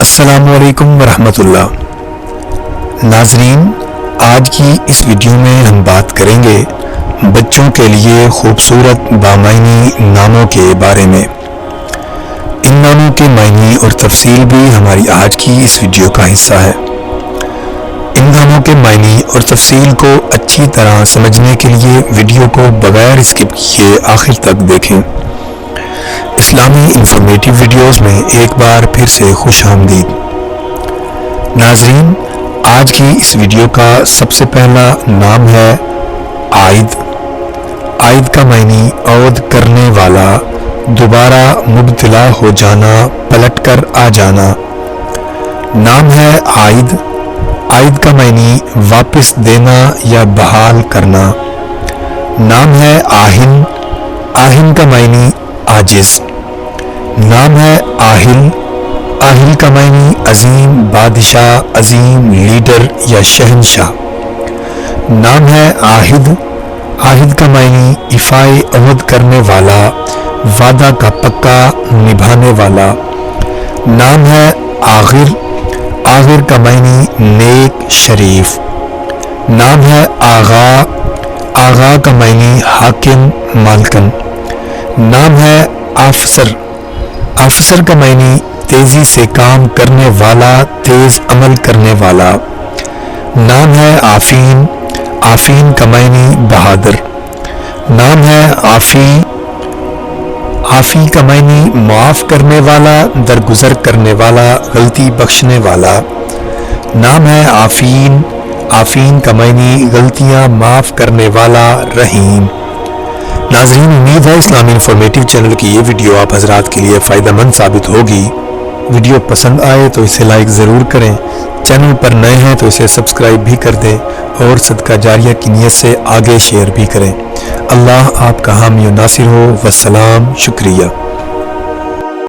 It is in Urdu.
السلام علیکم ورحمۃ اللہ۔ ناظرین، آج کی اس ویڈیو میں ہم بات کریں گے بچوں کے لیے خوبصورت بامعنی ناموں کے بارے میں۔ ان ناموں کے معنی اور تفصیل بھی ہماری آج کی اس ویڈیو کا حصہ ہے۔ ان ناموں کے معنی اور تفصیل کو اچھی طرح سمجھنے کے لیے ویڈیو کو بغیر اسکپ کیے آخر تک دیکھیں۔ اسلامی انفارمیٹیو ویڈیوز میں ایک بار پھر سے خوش آمدید۔ ناظرین، آج کی اس ویڈیو کا سب سے پہلا نام ہے عائد۔ عائد کا معنی عود کرنے والا، دوبارہ مبتلا ہو جانا، پلٹ کر آ جانا۔ نام ہے عائد۔ عائد کا معنی واپس دینا یا بحال کرنا۔ نام ہے آہن۔ آہن کا معنی عاجز۔ نام ہے آہل۔ آہل کا معنی عظیم بادشاہ، عظیم لیڈر یا شہنشاہ۔ نام ہے عاہد۔ عاہد کا معنی ایفائے عہد کرنے والا، وعدہ کا پکا نبھانے والا۔ نام ہے آغر۔ آغر کا معنی نیک، شریف۔ نام ہے آغا۔ آغا کا معنی حاکم، مالکن۔ نام ہے آفسر۔ آفسر کا معنی تیزی سے کام کرنے والا، تیز عمل کرنے والا۔ نام ہے عافین۔ عافین کا معنی بہادر۔ نام ہے عافی۔ عافی کا معنی معاف کرنے والا، درگزر کرنے والا، غلطی بخشنے والا۔ نام ہے عافین۔ عافین کا معنی غلطیاں معاف کرنے والا، رحیم۔ ناظرین، امید ہے اسلامی انفارمیٹیو چینل کی یہ ویڈیو آپ حضرات کے لیے فائدہ مند ثابت ہوگی۔ ویڈیو پسند آئے تو اسے لائک ضرور کریں، چینل پر نئے ہیں تو اسے سبسکرائب بھی کر دیں اور صدقہ جاریہ کی نیت سے آگے شیئر بھی کریں۔ اللہ آپ کا حامی و ناصر ہو۔ والسلام، شکریہ۔